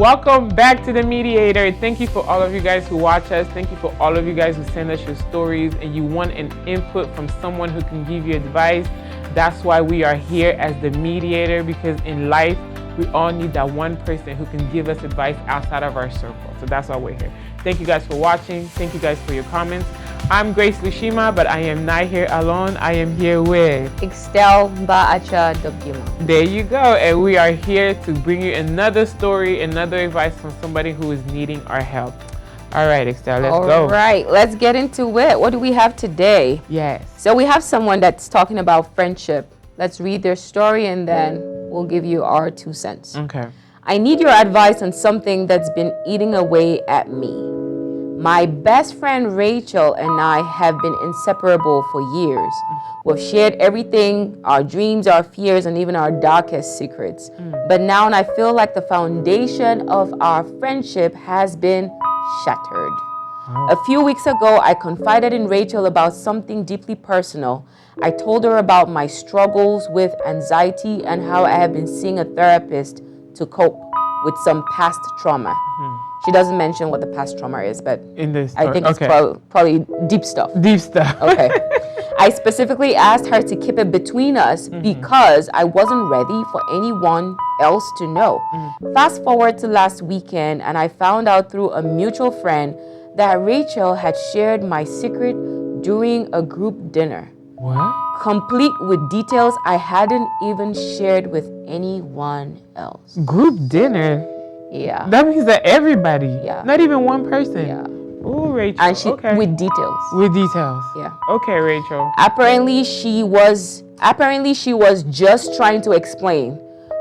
Welcome back to The Mediator. Thank you for all of you guys who watch us. Thank you for all of you guys who send us your stories and you want an input from someone who can give you advice. That's why we are here as The Mediator, because in life, we all need that one person who can give us advice outside of our circle. So that's why we're here. Thank you guys for watching. Thank you guys for your comments. I'm Grace Lushima, but I am not here alone. I am here with Excel Baacha Dobgima. There you go. And we are here to bring you another story, another advice from somebody who is needing our help. All right, Excel, let's go. All right, let's get into it. What do we have today? Yes. So we have someone that's talking about friendship. Let's read their story and then we'll give you our 2 cents. Okay. I need your advice on something that's been eating away at me. My best friend Rachel and I have been inseparable for years. We've shared everything, our dreams, our fears, and even our darkest secrets. But now I feel like the foundation of our friendship has been shattered. A few weeks ago, I confided in Rachel about something deeply personal. I told her about my struggles with anxiety and how I have been seeing a therapist to cope with some past trauma. She doesn't mention what the past trauma is, but In this I think it's probably deep stuff. Deep stuff. Okay. I specifically asked her to keep it between us because I wasn't ready for anyone else to know. Fast forward to last weekend, and I found out through a mutual friend that Rachel had shared my secret during a group dinner. What? Complete with details I hadn't even shared with anyone else. Group dinner? Yeah. That means that everybody. Yeah. Not even one person. Yeah. Ooh, Rachel. And she okay. with details. With details. Yeah. Okay, Rachel. Apparently she was just trying to explain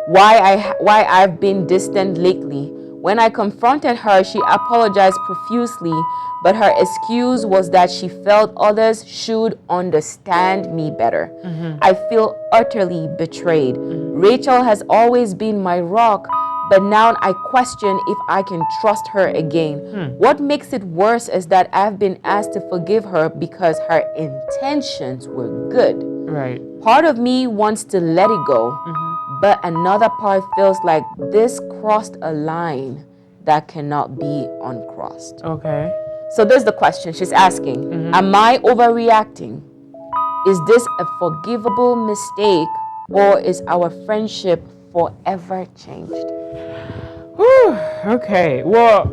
why I've been distant lately. When I confronted her, she apologized profusely, but her excuse was that she felt others should understand me better. I feel utterly betrayed. Rachel has always been my rock, but now I question if I can trust her again. What makes it worse is that I've been asked to forgive her because her intentions were good. Right. Part of me wants to let it go, but another part feels like this crossed a line that cannot be uncrossed. Okay. So there's the question she's asking. Am I overreacting? Is this a forgivable mistake, or is our friendship forever changed? Whew, okay. Well,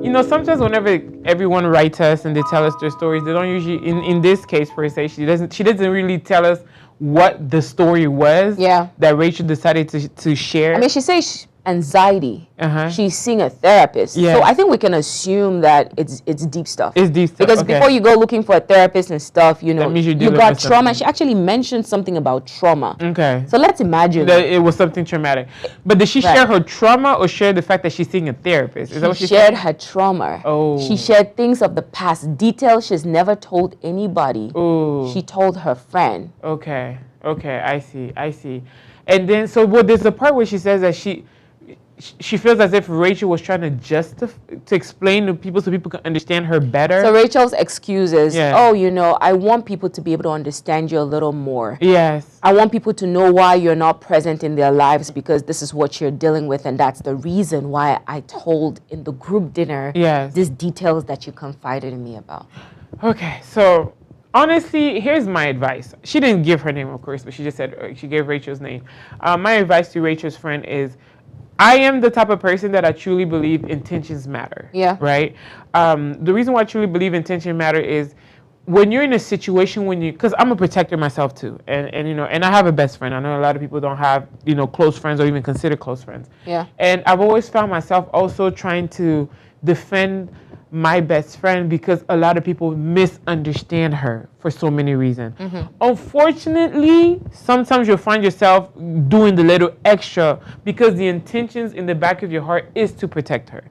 you know, sometimes whenever everyone writes us and they tell us their stories, they don't usually, in this case per se, she doesn't really tell us what the story was that Rachel decided to share. I mean, she says anxiety. Uh-huh. She's seeing a therapist. Yeah. So I think we can assume that it's deep stuff. It's deep stuff. Because before you go looking for a therapist and stuff, you know, That means you're you dealing got with trauma. something. She actually mentioned something about trauma. Okay. So let's imagine That it was something traumatic. But did she share her trauma or share the fact that she's seeing a therapist? Is that what she she shared her trauma. Oh. She shared things of the past, details she's never told anybody. Ooh. She told her friend. Okay. Okay. I see. And then, so there's the part where she says that she feels as if Rachel was trying to explain to people so people can understand her better. So Rachel's excuse is, I want people to be able to understand you a little more. Yes. I want people to know why you're not present in their lives because this is what you're dealing with, and that's the reason why I told in the group dinner these details that you confided in me about. Okay, so honestly, here's my advice. She didn't give her name, of course, but she just said she gave Rachel's name. My advice to Rachel's friend is, I am the type of person that I truly believe intentions matter. Yeah. Right? The reason why I truly believe intentions matter is when you're in a situation because I'm a protector myself too. And I have a best friend. I know a lot of people don't have, close friends or even consider close friends. Yeah. And I've always found myself also trying to defend my best friend because a lot of people misunderstand her for so many reasons. Unfortunately, sometimes you'll find yourself doing the little extra because the intentions in the back of your heart is to protect her.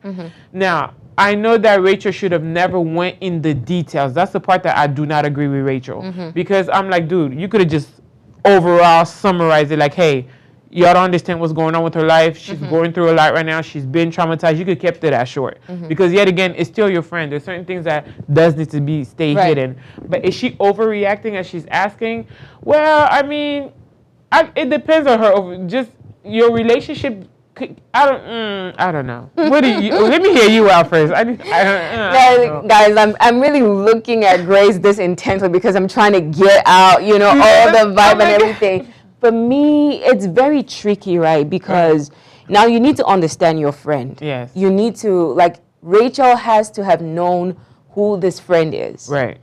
Now, I know that Rachel should have never went in the details. That's the part that I do not agree with Rachel because I'm like, dude, you could have just overall summarized it like, hey, y'all don't understand what's going on with her life. She's going through a lot right now. She's been traumatized. You could have kept it that short. Because yet again, it's still your friend. There's certain things that does need to stay hidden. But is she overreacting as she's asking? Well, I mean, it depends on her. Just your relationship I don't know. What do you? Let me hear you out first. Guys, I'm really looking at Grace this intensely because I'm trying to get out, you know, all the vibe and everything. For me, it's very tricky, right? Because now you need to understand your friend. Yes. You need to, like, Rachel has to have known who this friend is. Right.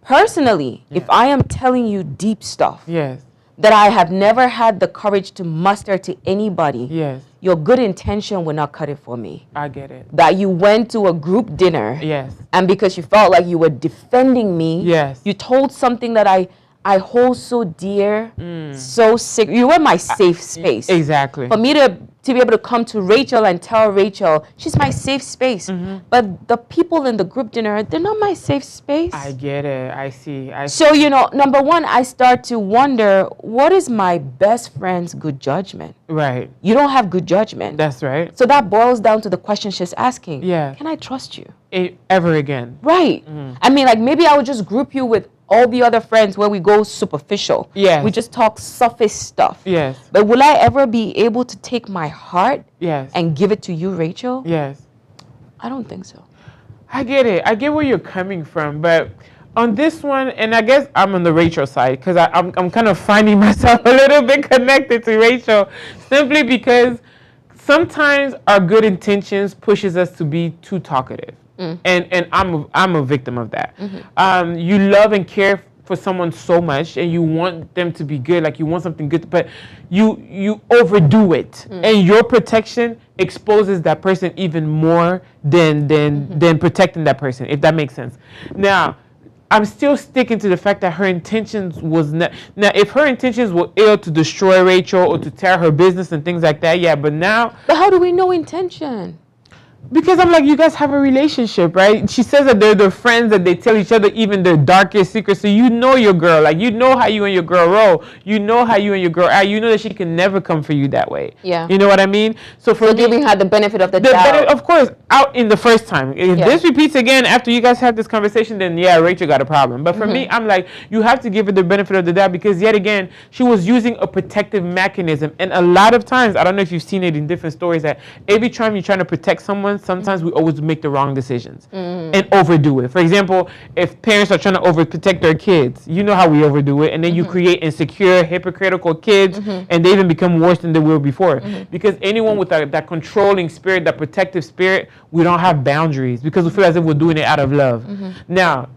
Personally, if I am telling you deep stuff. Yes. That I have never had the courage to muster to anybody. Yes. Your good intention will not cut it for me. I get it. That you went to a group dinner. Yes. And because you felt like you were defending me. Yes. You told something that I hold so dear, so sick. You were my safe space. Exactly. For me to be able to come to Rachel and tell Rachel, she's my safe space. But the people in the group dinner, they're not my safe space. I get it. I see. So, you know, number one, I start to wonder, what is my best friend's good judgment? Right. You don't have good judgment. That's right. So that boils down to the question she's asking. Yeah. Can I trust you? Ever again? Right. I mean, like, maybe I would just group you with all the other friends where we go superficial. Yes. We just talk surface stuff. Yes. But will I ever be able to take my heart and give it to you, Rachel? Yes. I don't think so. I get it. I get where you're coming from. But on this one, and I guess I'm on the Rachel side because I'm kind of finding myself a little bit connected to Rachel simply because sometimes our good intentions pushes us to be too talkative. And I'm a victim of that. You love and care for someone so much and you want them to be good, like you want something good, but you overdo it. And your protection exposes that person even more than protecting that person, if that makes sense. Now, I'm still sticking to the fact that her intentions was not. Now, if her intentions were ill to destroy Rachel or to tear her business and things like that, yeah, but now. But how do we know intention? Because I'm like, you guys have a relationship, right? She says that they're the friends that they tell each other even their darkest secrets. So you know your girl. Like, you know how you and your girl roll. You know how you and your girl are. You know that she can never come for you that way. Yeah. You know what I mean? So for me, giving her the benefit of the doubt. Of course, out in the first time. If this repeats again after you guys have this conversation, then yeah, Rachel got a problem. But for me, I'm like, you have to give her the benefit of the doubt because yet again, she was using a protective mechanism. And a lot of times, I don't know if you've seen it in different stories, that every time you're trying to protect someone, sometimes we always make the wrong decisions and overdo it. For example, if parents are trying to overprotect their kids, you know how we overdo it, and then you create insecure, hypocritical kids, and they even become worse than they were before. Because anyone with that controlling spirit, that protective spirit, we don't have boundaries because we feel as if we're doing it out of love. Now,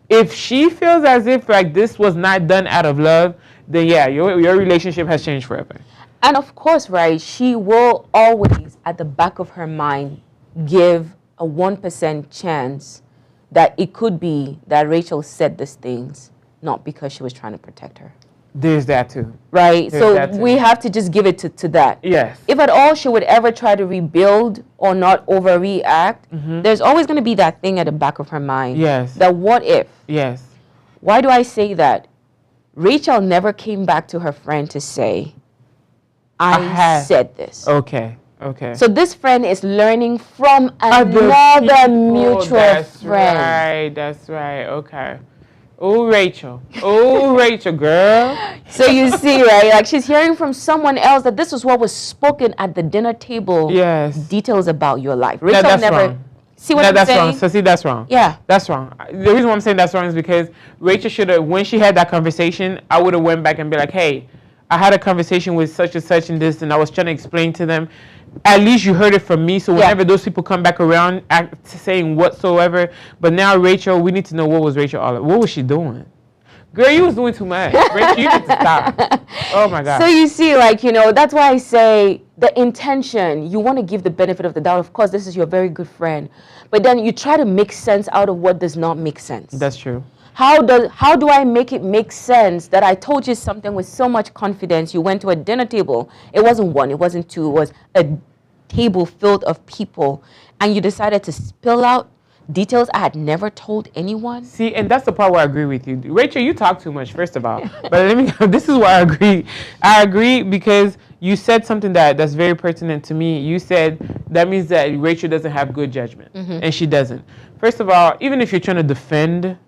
if she feels as if like this was not done out of love, then yeah, your relationship has changed forever. And of course, right, she will always, at the back of her mind, give a 1% chance that it could be that Rachel said these things not because she was trying to protect her. There's that too. Right? So we have to just give it to that. Yes. If at all she would ever try to rebuild or not overreact, there's always going to be that thing at the back of her mind. Yes. That what if? Yes. Why do I say that? Rachel never came back to her friend to say, I said this. Okay. Okay. So this friend is learning from another mutual friend. That's right. Okay. Oh, Rachel. Oh, Rachel, girl. So you see, right? Like she's hearing from someone else that this is what was spoken at the dinner table. Yes. Details about your life. Rachel that's never. Wrong. See what I'm that's saying? Wrong. So see, that's wrong. Yeah. That's wrong. The reason why I'm saying that's wrong is because Rachel should have, when she had that conversation, I would have went back and be like, hey, I had a conversation with such and such and this, and I was trying to explain to them. At least you heard it from me. So whenever those people come back around saying whatsoever, but now Rachel, we need to know what was Rachel all about. What was she doing? Girl, you was doing too much. Rachel, you need to stop. Oh my God. So you see, like, you know, that's why I say the intention, you want to give the benefit of the doubt. Of course, this is your very good friend. But then you try to make sense out of what does not make sense. That's true. How do I make it make sense that I told you something with so much confidence? You went to a dinner table. It wasn't one, it wasn't two, it was a table filled of people. And you decided to spill out details I had never told anyone. See, and that's the part where I agree with you. Rachel, you talk too much, first of all. But this is where I agree. I agree because you said something that's very pertinent to me. You said that means that Rachel doesn't have good judgment. And she doesn't. First of all, even if you're trying to defend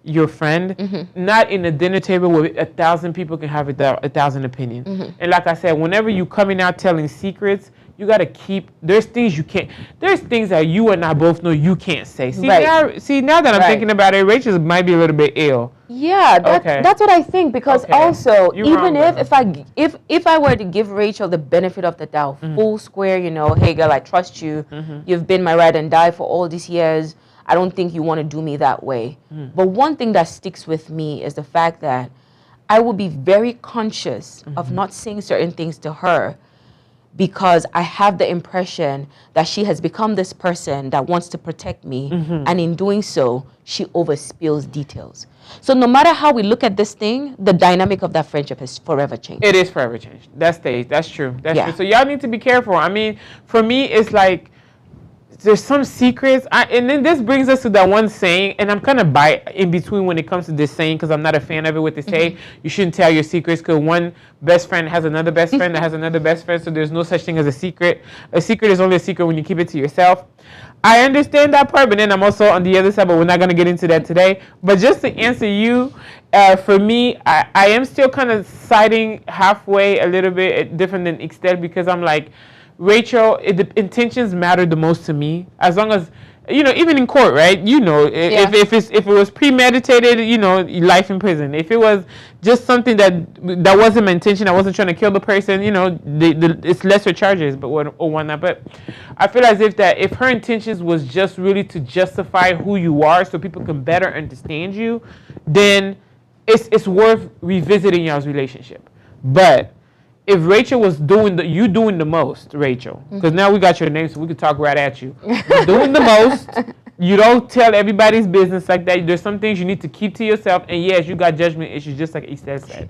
your friend, not in a dinner table where 1,000 people can have 1,000 opinions. And like I said, whenever you coming out telling secrets, you got to keep, there's things that you and I both know you can't say. See, now that I'm thinking about it, Rachel might be a little bit ill. Yeah, that's what I think, because also, even if I were to give Rachel the benefit of the doubt, full square, you know, hey girl, I trust you, you've been my ride and die for all these years, I don't think you want to do me that way. But one thing that sticks with me is the fact that I will be very conscious of not saying certain things to her, because I have the impression that she has become this person that wants to protect me, and in doing so, she overspills details. So no matter how we look at this thing, the dynamic of that friendship has forever changed. It is forever changed. That's true. That's true. So y'all need to be careful. I mean, for me, it's like, there's some secrets, and then this brings us to that one saying, and I'm kind of in between when it comes to this saying, because I'm not a fan of it, what they say, you shouldn't tell your secrets, because one best friend has another best friend that has another best friend, so there's no such thing as a secret. A secret is only a secret when you keep it to yourself. I understand that part, but then I'm also on the other side, but we're not going to get into that today. But just to answer you, for me, I am still kind of siding halfway a little bit different than Ixtel, because I'm like, Rachel, the intentions matter the most to me. As long as, you know, even in court, right? You know, if it was premeditated, you know, life in prison. If it was just something that wasn't my intention, I wasn't trying to kill the person, you know, it's lesser charges, but or whatnot. But I feel as if her intentions was just really to justify who you are, so people can better understand you, then it's worth revisiting y'all's relationship. But if Rachel was doing the most, Rachel, because now we got your name, so we can talk right at you. You're doing the most. You don't tell everybody's business like that. There's some things you need to keep to yourself. And yes, you got judgment issues, just like Estelle said.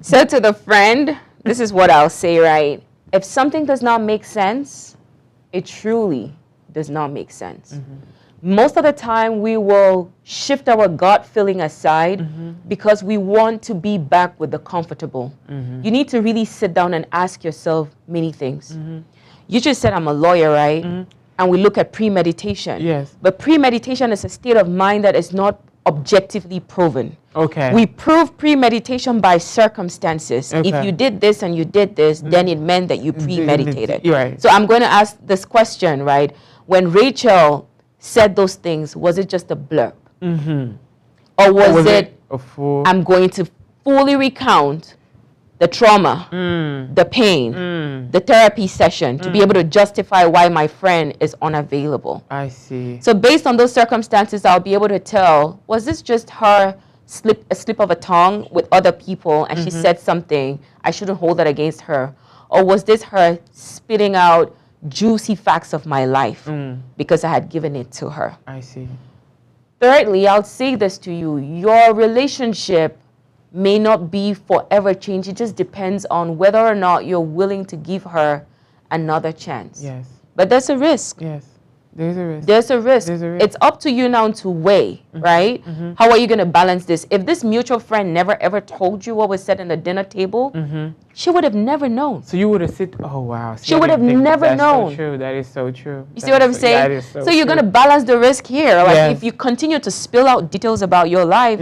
So to the friend, this is what I'll say, right? If something does not make sense, it truly does not make sense. Most of the time, we will shift our gut feeling aside because we want to be back with the comfortable. You need to really sit down and ask yourself many things. You just said, I'm a lawyer, right? And we look at premeditation. Yes. But premeditation is a state of mind that is not objectively proven. Okay. We prove premeditation by circumstances. Okay. If you did this and you did this, then it meant that you premeditated. Right. So I'm going to ask this question, right? When Rachel said those things, was it just a blurb? Or was it a full? I'm going to fully recount the trauma, the pain, the therapy session to be able to justify why my friend is unavailable. I see. So based on those circumstances, I'll be able to tell, was this just her a slip of a tongue with other people and she said something, I shouldn't hold that against her? Or was this her spitting out juicy facts of my life because I had given it to her? I see. Thirdly, I'll say this to you. Your relationship may not be forever changed. It just depends on whether or not you're willing to give her another chance. Yes. But there's a risk. Yes. There's a risk. There's a risk. It's up to you now to weigh, right? How are you going to balance this? If this mutual friend never ever told you what was said at the dinner table, she would have never known. So you would have oh wow. See, she would have never known. That's so true. That is so true. You see what I'm saying? That is so you're going to balance the risk here. Like if you continue to spill out details about your life,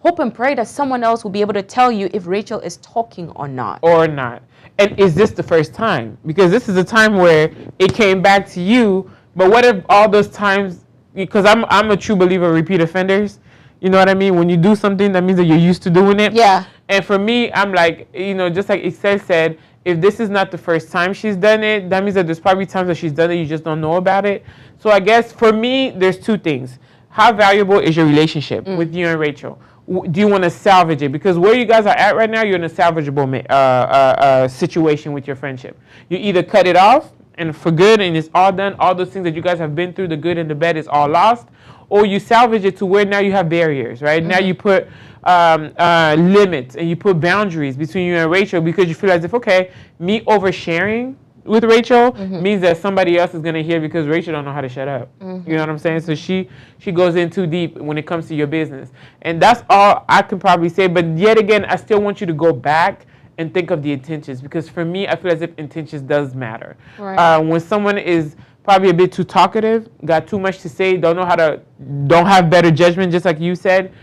hope and pray that someone else will be able to tell you if Rachel is talking or not. Or not. And is this the first time? Because this is a time where it came back to you. But what if all those times, because I'm a true believer of repeat offenders, you know what I mean? When you do something, that means that you're used to doing it. Yeah. And for me, I'm like, you know, just like Ixtel said, if this is not the first time she's done it, that means that there's probably times that she's done it, you just don't know about it. So I guess for me, there's two things. How valuable is your relationship with you and Rachel? Do you want to salvage it? Because where you guys are at right now, you're in a salvageable situation with your friendship. You either cut it off, and for good, and it's all done, all those things that you guys have been through, the good and the bad, is all lost, or you salvage it to where now you have barriers, right? Now you put limits and you put boundaries between you and Rachel, because you feel as if, okay, me oversharing with Rachel means that somebody else is going to hear, because Rachel don't know how to shut up. You know what I'm saying? So she goes in too deep when it comes to your business. And that's all I can probably say. But yet again, I still want you to go back and think of the intentions, because for me, I feel as if intentions does matter. Right. When someone is probably a bit too talkative, got too much to say, don't have better judgment, just like you said,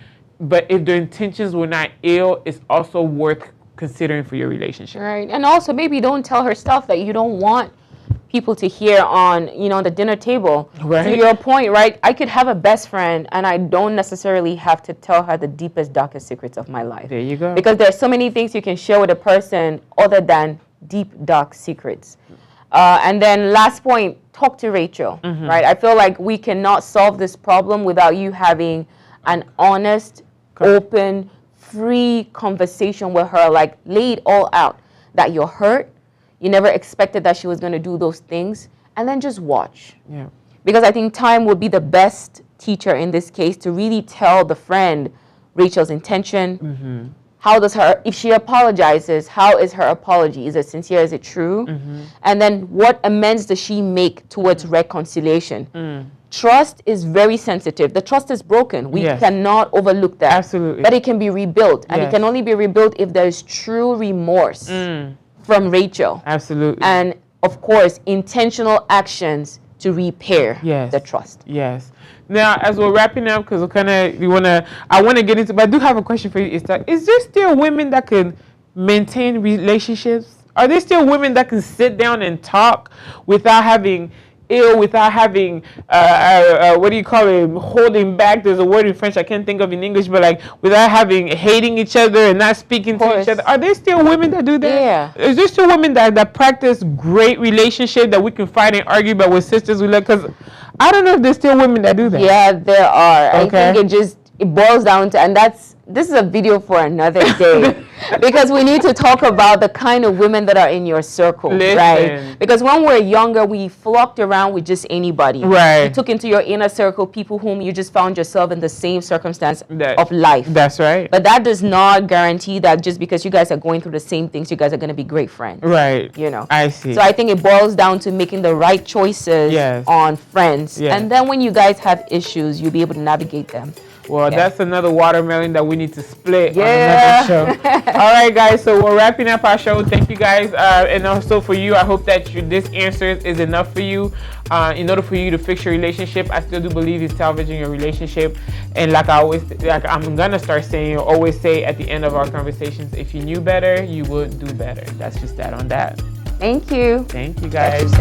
but if the intentions were not ill, it's also worth considering for your relationship. Right. And also maybe don't tell her stuff that you don't want people to hear on, the dinner table. Right. To your point, right? I could have a best friend and I don't necessarily have to tell her the deepest, darkest secrets of my life. There you go. Because there's so many things you can share with a person other than deep, dark secrets. And then last point, talk to Rachel, right? I feel like we cannot solve this problem without you having an honest, open, free conversation with her, like lay it all out, that you're hurt, you never expected that she was going to do those things, and then just watch. Yeah. Because I think time would be the best teacher in this case to really tell the friend Rachel's intention. How does if she apologizes, how is her apology? Is it sincere? Is it true? And then what amends does she make towards reconciliation? Trust is very sensitive. The trust is broken. We cannot overlook that. Absolutely. But it can be rebuilt. And it can only be rebuilt if there is true remorse from Rachel. Absolutely. And of course, intentional actions to repair the trust. Yes. Now, as we're wrapping up, because I want to get into, but I do have a question for you. Is there still women that can maintain relationships? Are there still women that can sit down and talk without having what do you call it, holding back? There's a word in French I can't think of in English, but like without hating each other and not speaking to each other? Are there still women that do that? Yeah. Is there still women that practice great relationship that we can fight and argue about with sisters we love? Because I don't know if there's still women that do that. Yeah, there are. Okay. I think it boils down to, and this is a video for another day, because we need to talk about the kind of women that are in your circle, right? Because when we're younger, we flocked around with just anybody. Right. You took into your inner circle people whom you just found yourself in the same circumstance of life. That's right. But that does not guarantee that just because you guys are going through the same things, you guys are going to be great friends. Right. I see. So I think it boils down to making the right choices on friends. And then when you guys have issues, you'll be able to navigate them. Well, that's another watermelon that we need to split on another show. All right, guys. So we're wrapping up our show. Thank you, guys. And also for you, I hope that this answer is enough for you. In order for you to fix your relationship, I still do believe in salvaging your relationship. And like I'm gonna start saying, always say at the end of our conversations, if you knew better, you would do better. That's just that on that. Thank you. Thank you, guys.